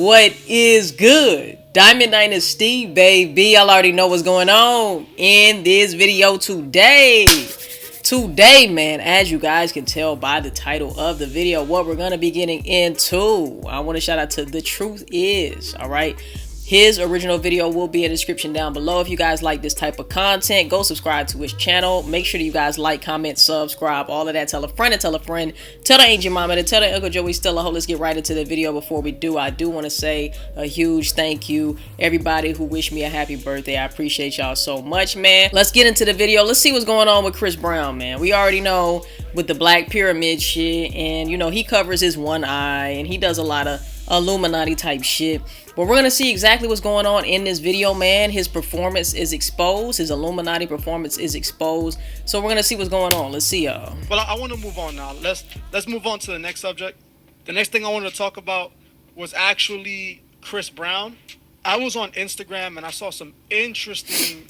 What is good? Diamond Dynasty, baby. Y'all already know what's going on in this video today. Today, man, as you guys can tell by the title of the video, what we're going to be getting into. I want to shout out to The Truth Is, all right? His original video will be in the description down below. If you guys like this type of content, go subscribe to his channel. Make sure that you guys like, comment, subscribe, all of that. Tell a friend and tell a friend. Tell the Angel Mama to tell the Uncle Joey still a hoe. Let's get right into the video. Before we do, I do want to say a huge thank you. Everybody who wished me a happy birthday. I appreciate y'all so much, man. Let's get into the video. Let's see what's going on with Chris Brown, man. We already know with the Black Pyramid shit. And, you know, he covers his one eye. And he does a lot of Illuminati type shit. But we're gonna see exactly what's going on in this video, man. His performance is exposed. His Illuminati performance is exposed. So we're gonna see what's going on. Let's see, y'all. Well, I want to move on now. Let's move on to the next subject. The next thing I wanted to talk about was actually Chris Brown. I was on Instagram and I saw some interesting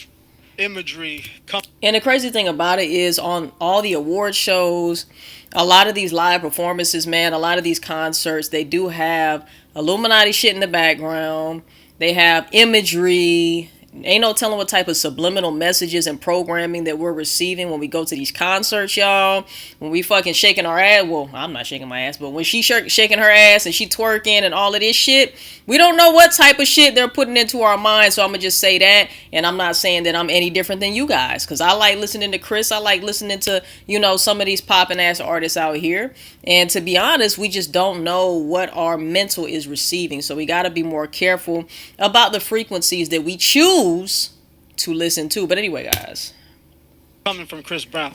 imagery come. And the crazy thing about it is on all the award shows, a lot of these live performances, man, a lot of these concerts, they do have Illuminati shit in the background. They have imagery. Ain't no telling what type of subliminal messages and programming that we're receiving when we go to these concerts, y'all. When we fucking shaking our ass. Well, I'm not shaking my ass, but when she shaking her ass and she twerking and all of this shit, we don't know what type of shit they're putting into our minds. So I'm gonna just say that. And I'm not saying that I'm any different than you guys, because I like listening to Chris. I like listening to, you know, some of these popping ass artists out here. And to be honest, we just don't know what our mental is receiving. So we got to be more careful about the frequencies that we choose to listen to. But anyway, guys. Coming from Chris Brown.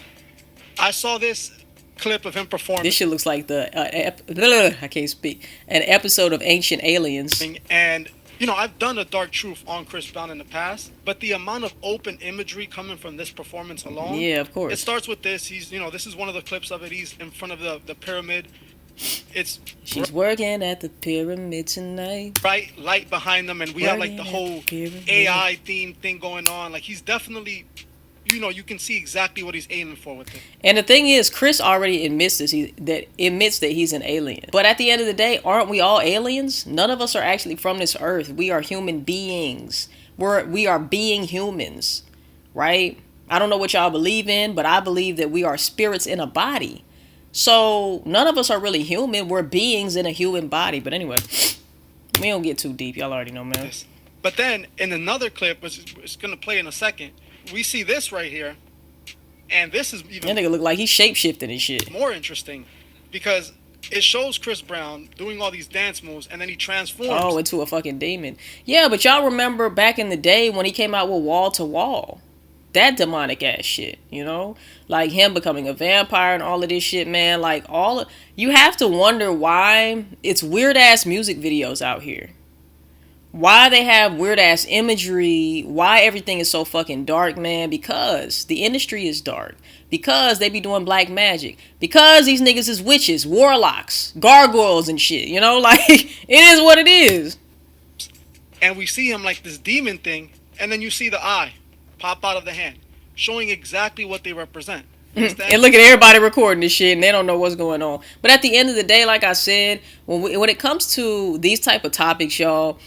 I saw this clip of him performing. This shit looks like I can't speak. An episode of Ancient Aliens. And, you know, I've done a Dark Truth on Chris Brown in the past, but the amount of open imagery coming from this performance alone. Yeah, of course. It starts with this. He's, you know, this is one of the clips of it. He's in front of the pyramid. She's working at the pyramid tonight. Bright light behind them, and we have like the whole AI theme thing going on. Like, he's definitely, you know, you can see exactly what he's aiming for with it. And the thing is, Chris already admits this. Admits that he's an alien. But at the end of the day, aren't we all aliens? None of us are actually from this earth. We are human beings. We are being humans, right? I don't know what y'all believe in, but I believe that we are spirits in a body. So none of us are really human. We're beings in a human body. But anyway, we don't get too deep. Y'all already know, man. Yes. But then in another clip, which is going to play in a second, we see this right here. And this is even... That nigga look like he's shape-shifting and shit. More interesting, because it shows Chris Brown doing all these dance moves, and then he transforms. Into a fucking demon. Yeah, but y'all remember back in the day when he came out with Wall to Wall. That demonic ass shit, you know? Like him becoming a vampire and all of this shit, man. Like you have to wonder why it's weird ass music videos out here. Why they have weird ass imagery. Why everything is so fucking dark, man. Because the industry is dark. Because they be doing black magic. Because these niggas is witches, warlocks, gargoyles and shit. You know, like it is what it is. And we see him like this demon thing. And then you see the eye pop out of the hand, showing exactly what they represent. And look at everybody recording this shit and they don't know what's going on. But at the end of the day, like I said, when it comes to these type of topics, y'all,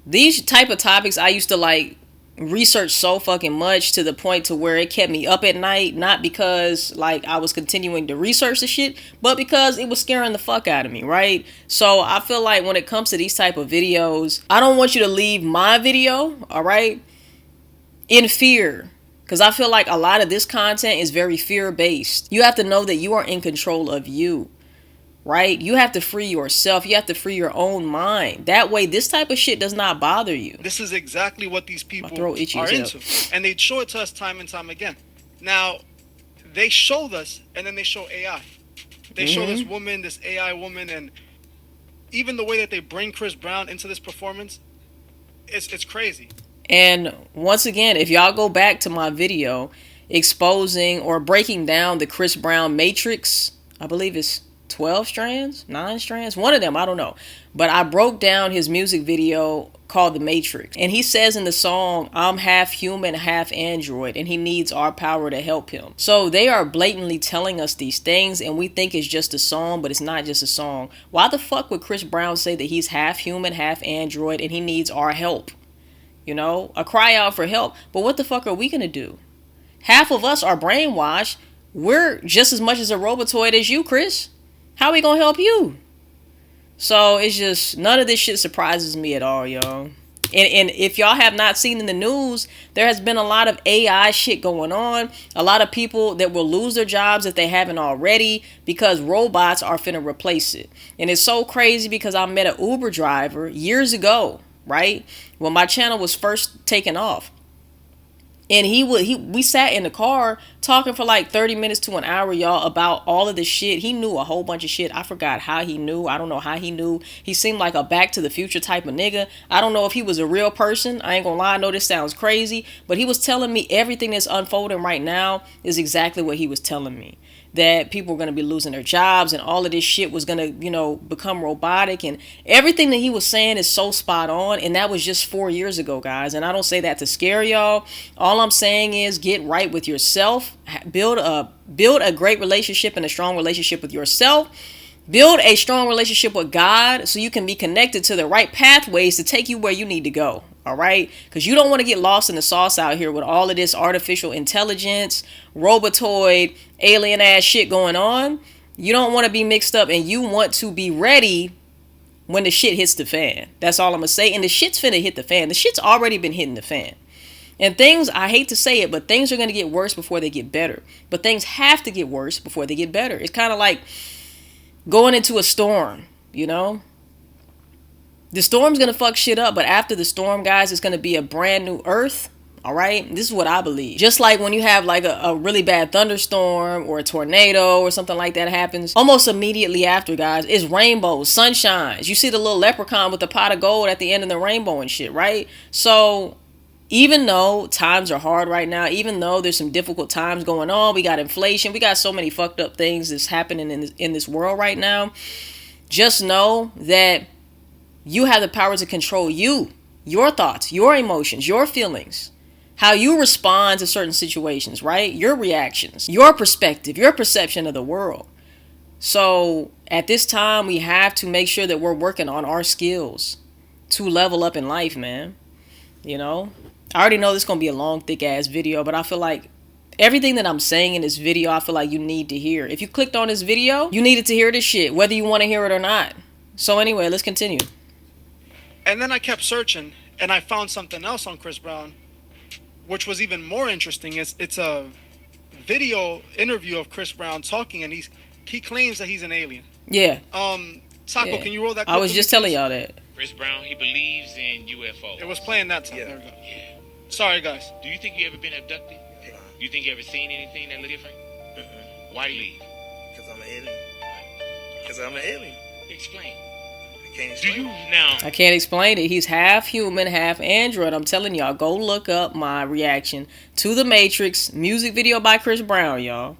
these type of topics I used to like research so fucking much to the point to where it kept me up at night, not because like I was continuing to research the shit, but because it was scaring the fuck out of me, right? So I feel like when it comes to these type of videos, I don't want you to leave my video, all right, in fear. Because I feel like a lot of this content is very fear-based. You have to know that you are in control of you, right? You have to free yourself. You have to free your own mind. That way, this type of shit does not bother you. This is exactly what these people are into. And they show it to us time and time again. Now, they showed us, and then they show AI. They show this woman, this AI woman, and even the way that they bring Chris Brown into this performance, it's crazy. And once again, if y'all go back to my video exposing or breaking down the Chris Brown matrix, I believe it's 12 strands, 9 strands, one of them, I don't know. But I broke down his music video called The Matrix. And he says in the song, I'm half human, half android, and he needs our power to help him. So they are blatantly telling us these things, and we think it's just a song, but it's not just a song. Why the fuck would Chris Brown say that he's half human, half android, and he needs our help? You know, a cry out for help. But what the fuck are we gonna do? Half of us are brainwashed. We're just as much as a robotoid as you, Chris. How are we gonna help you? So it's just, none of this shit surprises me at all, y'all. And if y'all have not seen in the news, there has been a lot of AI shit going on. A lot of people that will lose their jobs if they haven't already, because robots are finna replace it. And it's so crazy because I met an Uber driver years ago, right? When my channel was first taken off. And we sat in the car talking for like 30 minutes to an hour, y'all, about all of this shit. He knew a whole bunch of shit. I forgot how he knew. I don't know how he knew. He seemed like a Back to the Future type of nigga. I don't know if he was a real person. I ain't gonna lie. I know this sounds crazy, but he was telling me everything that's unfolding right now is exactly what he was telling me. That people were going to be losing their jobs and all of this shit was going to, you know, become robotic, and everything that he was saying is so spot on. And that was just 4 years ago, guys. And I don't say that to scare y'all. All I'm saying is get right with yourself, build a great relationship and a strong relationship with yourself. Build a strong relationship with God so you can be connected to the right pathways to take you where you need to go. All right. Because you don't want to get lost in the sauce out here with all of this artificial intelligence, robotoid, alien ass shit going on. You don't want to be mixed up, and you want to be ready when the shit hits the fan. That's all I'm going to say. And the shit's finna hit the fan. The shit's already been hitting the fan. And things, I hate to say it, but things are going to get worse before they get better. But things have to get worse before they get better. It's kind of like going into a storm, you know? The storm's going to fuck shit up, but after the storm, guys, it's going to be a brand new earth. All right. This is what I believe. Just like when you have like a really bad thunderstorm or a tornado or something like that happens, almost immediately after, guys, is rainbows, sunshines. You see the little leprechaun with the pot of gold at the end of the rainbow and shit, right? So even though times are hard right now, even though there's some difficult times going on, we got inflation, we got so many fucked up things that's happening in this world right now, just know that you have the power to control you, your thoughts, your emotions, your feelings, how you respond to certain situations, right? Your reactions, your perspective, your perception of the world. So at this time, we have to make sure that we're working on our skills to level up in life, man. You know, I already know this is going to be a long, thick ass video, but I feel like everything that I'm saying in this video, I feel like you need to hear. If you clicked on this video, you needed to hear this shit, whether you want to hear it or not. So anyway, let's continue. And then I kept searching, and I found something else on Chris Brown, which was even more interesting. It's a video interview of Chris Brown talking, and he claims that he's an alien. Yeah. Taco, yeah. Can you roll that clip? I was just telling y'all that. Chris Brown, he believes in UFOs. It was playing that time. Yeah. There we go. Yeah. Sorry, guys. Do you think you ever been abducted? Yeah. You think you ever seen anything that look different? Why do you leave? Because I'm an alien. Because I'm an alien. Explain. I can't Do explain. you now? I can't explain it. He's half human, half android. I'm telling y'all, go look up my reaction to The Matrix music video by Chris Brown, y'all.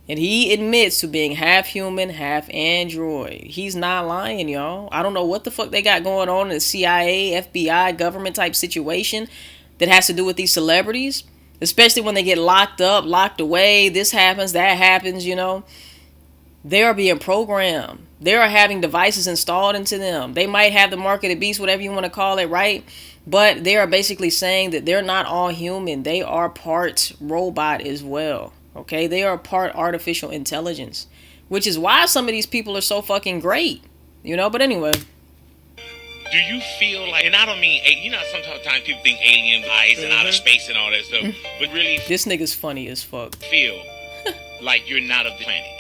And he admits to being half human, half android. He's not lying, y'all. I don't know what the fuck they got going on in the CIA, FBI, government type situation that has to do with these celebrities. Especially when they get locked up, locked away. This happens, that happens, you know. They are being programmed. They are having devices installed into them. They might have the mark of the beast, whatever you want to call it, right? But they are basically saying that they're not all human. They are part robot as well. Okay? They are part artificial intelligence. Which is why some of these people are so fucking great. You know? But anyway. Do you feel like, and I don't mean, you know, sometimes people think alien eyes and outer space and all that stuff, but really This nigga's funny as fuck. feel like you're not of the planet?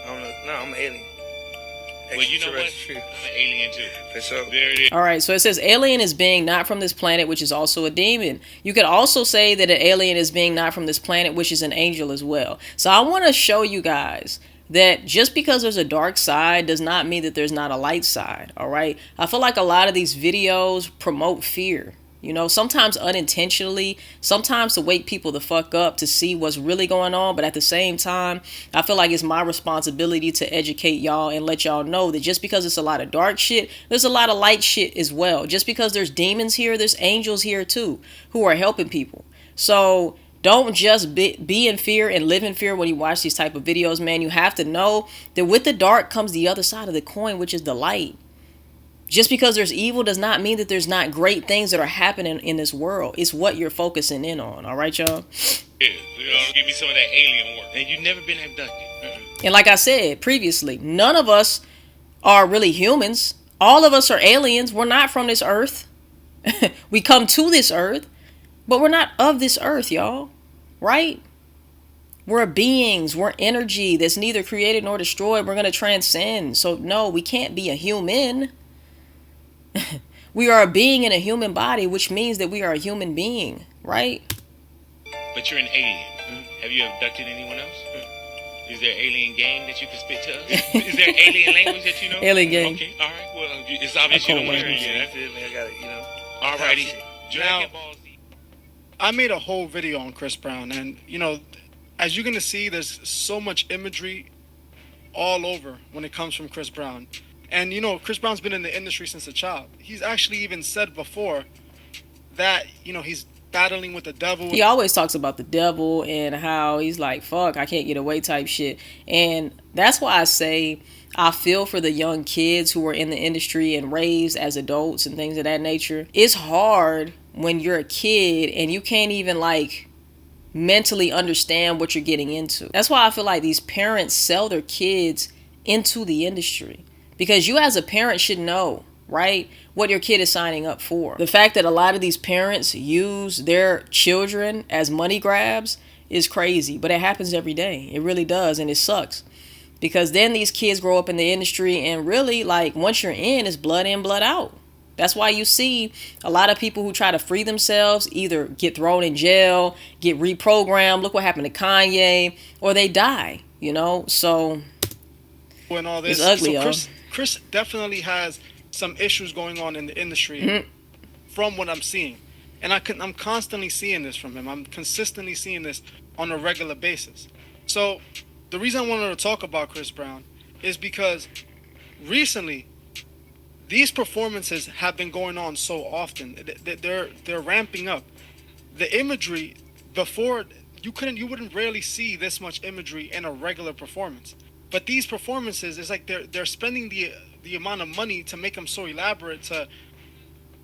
I'm an alien. Well, you know what? Extraterrestrial. I'm an alien too. For sure. There it is. Alright, so it says alien is being not from this planet, which is also a demon. You could also say that an alien is being not from this planet, which is an angel as well. So I want to show you guys that just because there's a dark side does not mean that there's not a light side. Alright, I feel like a lot of these videos promote fear. You know, sometimes unintentionally, sometimes to wake people the fuck up to see what's really going on. But at the same time, I feel like it's my responsibility to educate y'all and let y'all know that just because it's a lot of dark shit, there's a lot of light shit as well. Just because there's demons here, there's angels here too who are helping people. So don't just be in fear and live in fear when you watch these type of videos, man. You have to know that with the dark comes the other side of the coin, which is the light. Just because there's evil does not mean that there's not great things that are happening in this world. It's what you're focusing in on. All right, y'all? Yeah, give me some of that alien work. And you've never been abducted. And like I said previously, none of us are really humans. All of us are aliens. We're not from this earth. We come to this earth, but we're not of this earth, y'all. Right? We're beings. We're energy that's neither created nor destroyed. We're going to transcend. So no, we can't be a human. We are a being in a human body, which means that we are a human being, right? But you're an alien. Have you abducted anyone else? Is there an alien game that you can spit to us? Is there an alien language that you know? Alien game. Okay, all right. Well, it's obvious you don't want to hear Yeah, that's it, man. I got it, you know. All righty. Dragon Now- Ball Z. I made a whole video on Chris Brown, and you know, as you're gonna see, there's so much imagery all over when it comes from Chris Brown. And you know, Chris Brown's been in the industry since a child. He's actually even said before that, you know, he's battling with the devil. He always talks about the devil and how he's like, fuck, I can't get away type shit. And that's why I say I feel for the young kids who are in the industry and raised as adults and things of that nature. It's hard when you're a kid and you can't even like mentally understand what you're getting into. That's why I feel like these parents sell their kids into the industry. Because you as a parent should know, right, what your kid is signing up for. The fact that a lot of these parents use their children as money grabs is crazy. But it happens every day. It really does. And it sucks. Because then these kids grow up in the industry and really, like, once you're in, it's blood in, blood out. That's why you see a lot of people who try to free themselves either get thrown in jail, get reprogrammed. Look what happened to Kanye. Or they die, you know. So and all this. It's ugly, so Chris definitely has some issues going on in the industry from what I'm seeing. And I'm constantly seeing this from him. I'm consistently seeing this on a regular basis. So the reason I wanted to talk about Chris Brown is because recently these performances have been going on so often. They're ramping up. The imagery before you wouldn't rarely see this much imagery in a regular performance. But these performances, it's like they're spending the amount of money to make them so elaborate to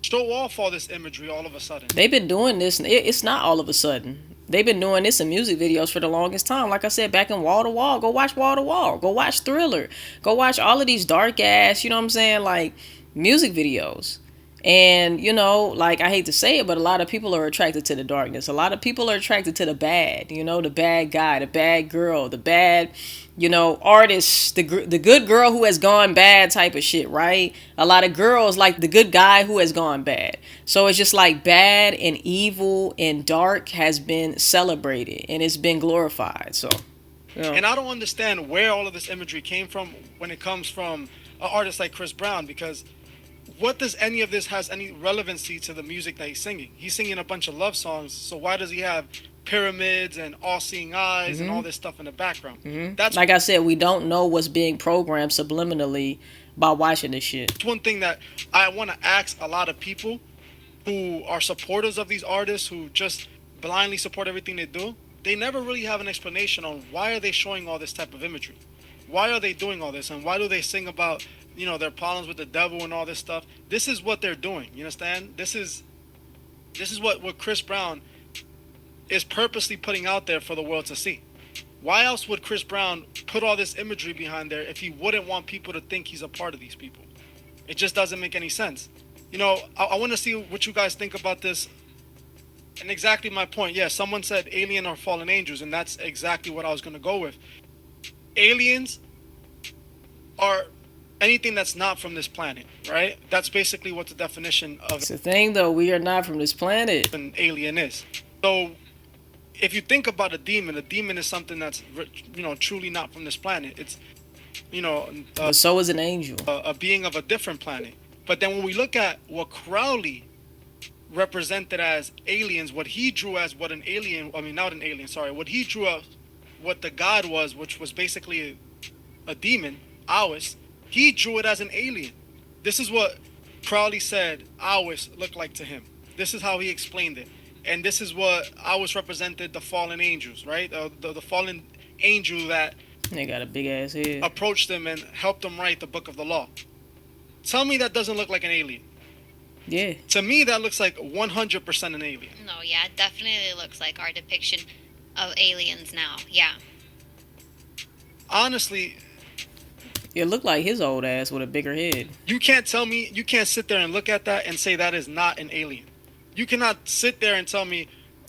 show off all this imagery all of a sudden. they've been doing this. It's not all of a sudden. They've been doing this in music videos for the longest time. Like I said, back in Wall to Wall. Go watch Wall to Wall. Go watch Thriller. Go watch all of these dark ass, you know what I'm saying, like music videos. And, you know, like I hate to say it, but a lot of people are attracted to the darkness. A lot of people are attracted to the bad, you know, the bad guy, the bad girl, the bad, you know, artist, the good girl who has gone bad type of shit, right? A lot of girls like the good guy who has gone bad. So it's just like bad and evil and dark has been celebrated and it's been glorified. So, you know. And I don't understand where all of this imagery came from when it comes from an artist like Chris Brown, because what does any of this has any relevancy to the music that he's singing? He's singing a bunch of love songs, so why does he have pyramids and all-seeing eyes and all this stuff in the background? That's like I said, we don't know what's being programmed subliminally by watching this shit. one thing that I want to ask a lot of people who are supporters of these artists, who just blindly support everything they do. They never really have an explanation on why are they showing all this type of imagery? Why are they doing all this? And why do they sing about, you know, their problems with the devil and all this stuff? This is what they're doing. You understand? This is what Chris Brown is purposely putting out there for the world to see. Why else would Chris Brown put all this imagery behind there if he wouldn't want people to think he's a part of these people? It just doesn't make any sense. You know, I want to see what you guys think about this. And exactly my point. Yeah, someone said alien or fallen angels, and that's exactly what I was going to go with. Aliens are anything that's not from this planet, right? That's basically what the definition of It's the thing, though. We are not from this planet. an alien is. So if you think about a demon is something that's, you know, truly not from this planet. It's, you know, But so is an angel. a being of a different planet. But then when we look at what Crowley represented as aliens, what he drew as what an alien, I mean, not an alien, sorry, what he drew as what the god was, which was basically a demon, Awis, he drew it as an alien. This is what Crowley said Awis looked like to him. This is how he explained it. And this is what Awis represented, the fallen angels, right? The fallen angel that they got a big ass head, approached him and helped him write the book of the law. Tell me that doesn't look like an alien. Yeah. To me, that looks like 100% an alien. No, yeah, it definitely looks like our depiction of aliens now. Yeah. Honestly, it looked like his old ass with a bigger head. You can't tell me, you can't sit there and look at that and say that is not an alien. You cannot sit there and tell me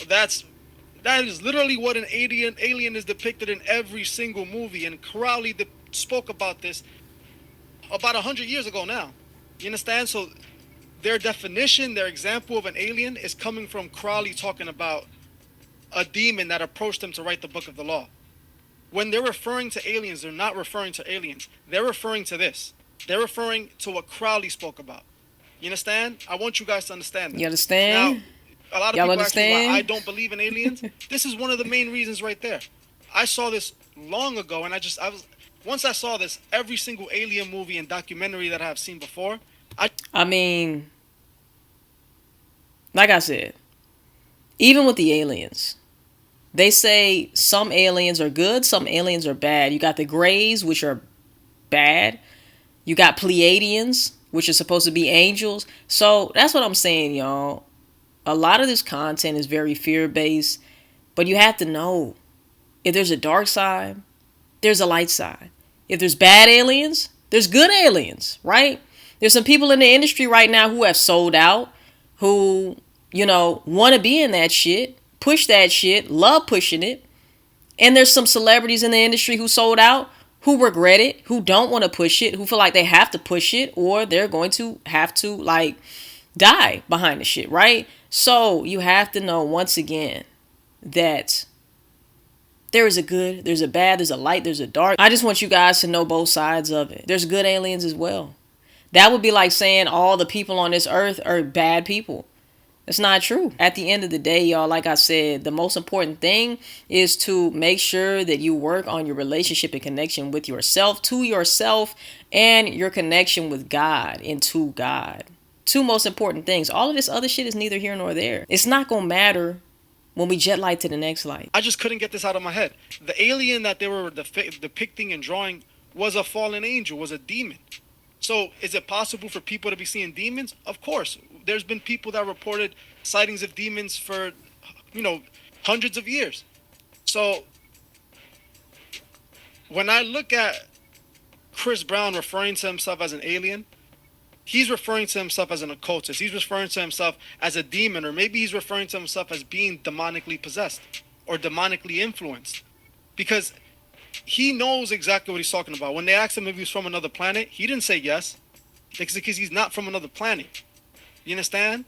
that is literally what an alien is depicted in every single movie. And Crowley spoke about this about 100 years ago now. You understand? So their definition, their example of an alien is coming from Crowley talking about a demon that approached him to write the book of the law. When they're referring to aliens, they're not referring to aliens. They're referring to this. They're referring to what Crowley spoke about. You understand? I want you guys to understand that. You understand? Now, a lot of people ask me why I don't believe in aliens. This is one of the main reasons right there. I saw this long ago, and once I saw this, every single alien movie and documentary that I have seen before, I mean, like I said, even with the aliens, they say some aliens are good, some aliens are bad. You got the Greys, which are bad. You got Pleiadians, which are supposed to be angels. So that's what I'm saying, y'all. A lot of this content is very fear-based, but you have to know if there's a dark side, there's a light side. If there's bad aliens, there's good aliens, right? There's some people in the industry right now who have sold out, who, want to be in that shit, push that shit, love pushing it. And there's some celebrities in the industry who sold out, who regret it, who don't want to push it, who feel like they have to push it, or they're going to have to, die behind the shit, right? So you have to know, once again, that there is a good, there's a bad, there's a light, there's a dark. I just want you guys to know both sides of it. There's good aliens as well. That would be like saying all the people on this earth are bad people. It's not true. At the end of the day, y'all, like I said, the most important thing is to make sure that you work on your relationship and connection with yourself, to yourself, and your connection with God and to God. Two most important things. All of this other shit is neither here nor there. It's not going to matter when we jet light to the next light. I just couldn't get this out of my head. The alien that they were depicting and drawing was a fallen angel, was a demon. So is it possible for people to be seeing demons? Of course. There's been people that reported sightings of demons for, hundreds of years. So when I look at Chris Brown referring to himself as an alien, he's referring to himself as an occultist. He's referring to himself as a demon, or maybe he's referring to himself as being demonically possessed or demonically influenced, because he knows exactly what he's talking about. When they asked him if he was from another planet, he didn't say yes, because he's not from another planet. You understand?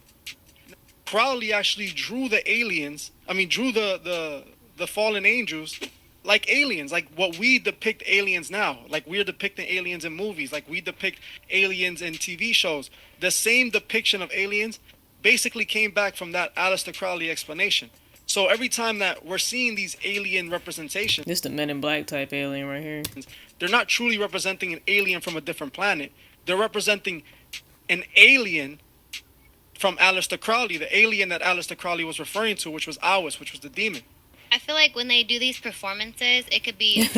Crowley actually drew the fallen angels like aliens, like what we depict aliens now. Like we're depicting aliens in movies, like we depict aliens in TV shows. The same depiction of aliens basically came back from that Aleister Crowley explanation. So every time that we're seeing these alien representations, this is the Men in Black type alien right here. They're not truly representing an alien from a different planet. They're representing an alien from Aleister Crowley, the alien that Aleister Crowley was referring to, which was Awis, which was the demon. I feel like when they do these performances, it could be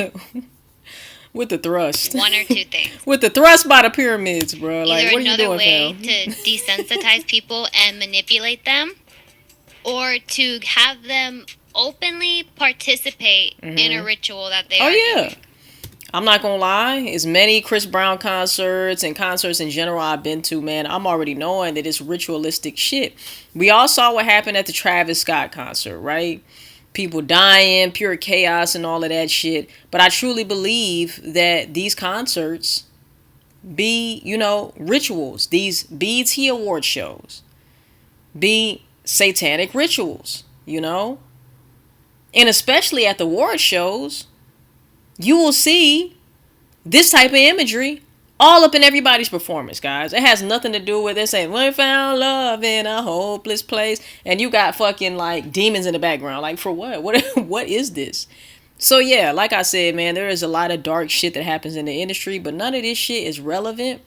with the thrust. One or two things. With the thrust by the pyramids, bro. Either like, what are you doing, way fam? to desensitize people and manipulate them, or to have them openly participate in a ritual that they are doing. I'm not gonna lie, as many Chris Brown concerts and concerts in general I've been to, man, I'm already knowing that it's ritualistic shit. We all saw what happened at the Travis Scott concert, right? People dying, pure chaos and all of that shit. But I truly believe that these concerts be, rituals. These BET award shows be satanic rituals, And especially at the award shows, you will see this type of imagery All up in everybody's performance, guys. It has nothing to do with it saying, we found love in a hopeless place. And you got fucking like demons in the background. Like, for what? What is this? So yeah, like I said, man, there is a lot of dark shit that happens in the industry, but none of this shit is relevant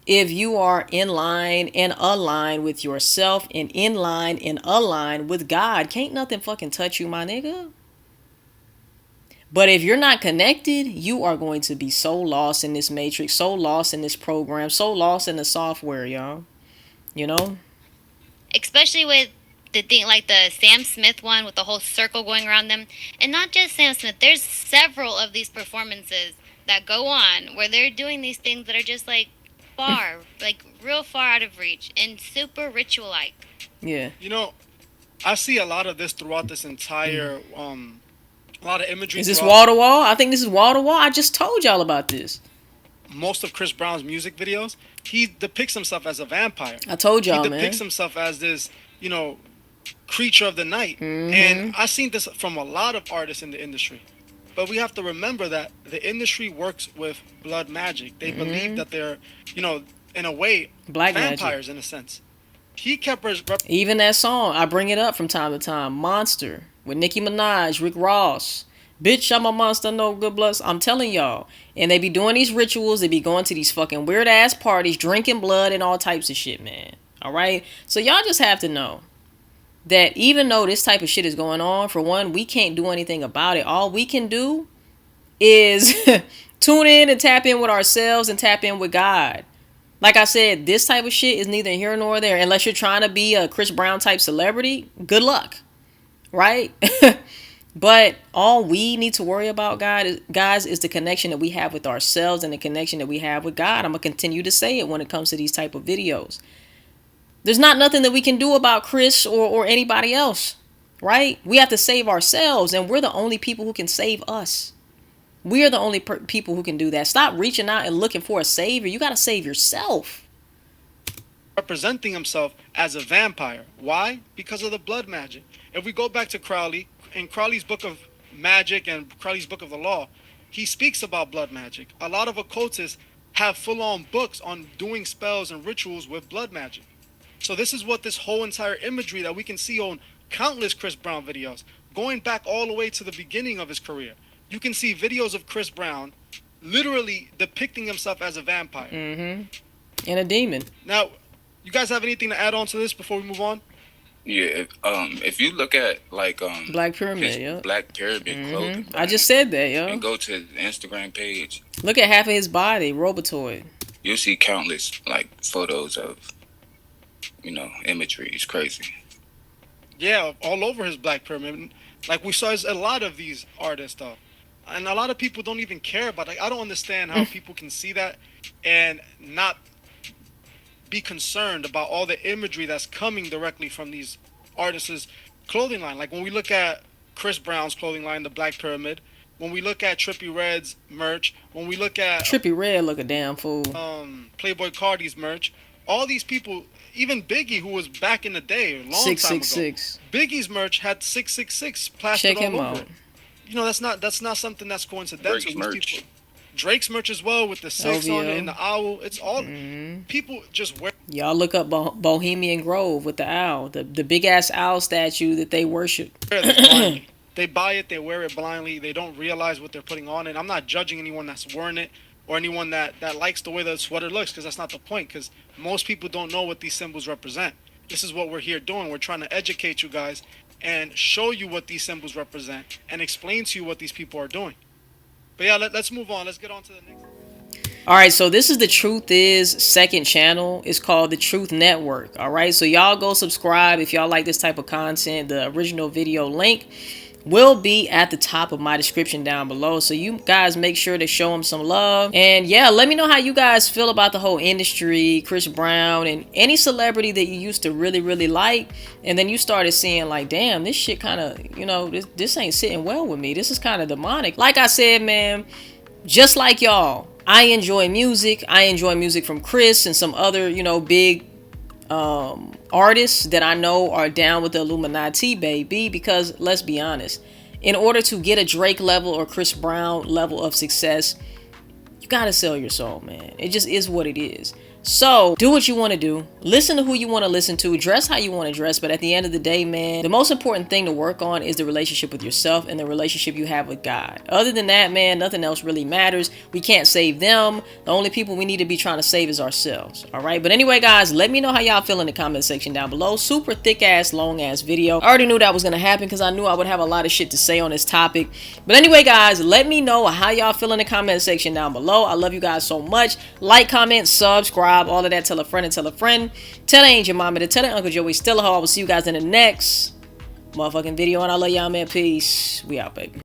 if you are in line and aligned with yourself and in line and aligned with God. Can't nothing fucking touch you, my nigga. But if you're not connected, you are going to be so lost in this matrix, so lost in this program, so lost in the software, y'all. You know? Especially with the thing like the Sam Smith one with the whole circle going around them. And not just Sam Smith. There's several of these performances that go on where they're doing these things that are just like far, like real far out of reach and super ritual-like. Yeah. You know, I see a lot of this throughout this entire, a lot of imagery. Is this wall to wall? I think this is wall to wall. I just told y'all about this. Most of Chris Brown's music videos, he depicts himself as a vampire. I told y'all, man. He depicts himself as this, you know, creature of the night. And I've seen this from a lot of artists in the industry. But we have to remember that the industry works with blood magic. They believe that they're, you know, in a way, black vampires magic. In a sense. He kept... Even that song, I bring it up from time to time. Monster, with Nicki Minaj, Rick Ross. Bitch, I'm a monster, no good blood. I'm telling y'all. And they be doing these rituals. They be going to these fucking weird ass parties, drinking blood and all types of shit, man. All right? So y'all just have to know that even though this type of shit is going on, for one, we can't do anything about it. All we can do is tune in and tap in with ourselves and tap in with God. Like I said, this type of shit is neither here nor there. Unless you're trying to be a Chris Brown type celebrity, good luck. Right? But all we need to worry about, guys, is the connection that we have with ourselves and the connection that we have with God. I'm going to continue to say it when it comes to these type of videos. There's not nothing that we can do about Chris or anybody else, right? We have to save ourselves, and we're the only people who can save us. We are the only people who can do that. Stop reaching out and looking for a savior. You got to save yourself. Representing himself as a vampire. Why? Because of the blood magic. If we go back to Crowley, in Crowley's book of magic and Crowley's book of the law, he speaks about blood magic. A lot of occultists have full-on books on doing spells and rituals with blood magic. So this is what this whole entire imagery that we can see on countless Chris Brown videos, going back all the way to the beginning of his career. You can see videos of Chris Brown literally depicting himself as a vampire. And a demon. Now, you guys have anything to add on to this before we move on? Yeah, if you look at like Black Pyramid, yeah. Black Pyramid clothing. I just said that, yo. And go to the Instagram page. Look at half of his body, Robotoid. You'll see countless like photos of, you know, imagery. It's crazy. Yeah, all over his Black Pyramid. Like we saw a lot of these artists though. And a lot of people don't even care about it. Like, I don't understand how people can see that and not be concerned about all the imagery that's coming directly from these artists' clothing line. Like when we look at Chris Brown's clothing line, the Black Pyramid, when we look at Trippie Redd's merch, when we look at Trippie Redd look a damn fool. Playboy Cardi's merch, all these people, even Biggie, who was back in the day, a long time ago. 666. Biggie's merch had 666 plastered Check him all over out. it. You know, that's not something that's coincidental. Drake's merch. Drake's merch as well with the 6 on it and the owl. It's all people just wear. Y'all look up Bohemian Grove with the owl, the big ass owl statue that they worship. They buy it, they wear it blindly. They don't realize what they're putting on it. I'm not judging anyone that's wearing it or anyone that likes the way the sweater looks, because that's not the point. Because most people don't know what these symbols represent. This is what we're here doing. We're trying to educate you guys and show you what these symbols represent and explain to you what these people are doing. But yeah, let's move on. Let's get on to the next. All right, so this is the Truth Is second channel. It's called the Truth Network. All right, so y'all go subscribe if y'all like this type of content. The original video link will be at the top of my description down below, so you guys make sure to show them some love. And yeah, let me know how you guys feel about the whole industry, Chris Brown, and any celebrity that you used to really like, and then you started seeing like, damn, this shit kind of, you know, this ain't sitting well with me. This is kind of demonic. Like I said, man, just like y'all, I enjoy music. I enjoy music from Chris and some other, you know, big artists that I know are down with the Illuminati, baby, because let's be honest, in order to get a Drake level or Chris Brown level of success, gotta sell your soul, man. It just is what it is. So do what you want to do. Listen to who you want to listen to. Dress how you want to dress. But at the end of the day, man, the most important thing to work on is the relationship with yourself and the relationship you have with God. Other than that, man, nothing else really matters. We can't save them. The only people we need to be trying to save is ourselves. All right. But anyway, guys, let me know how y'all feel in the comment section down below. Super thick ass, long ass video. I already knew that was going to happen because I knew I would have a lot of shit to say on this topic. But anyway, guys, let me know how y'all feel in the comment section down below. I love you guys so much. Like, comment, subscribe. All of that. Tell a friend and tell a friend. Tell the angel mama to tell the Uncle Joey still a hoe. I will see you guys in the next motherfucking video. And I love y'all, man. Peace. We out, baby.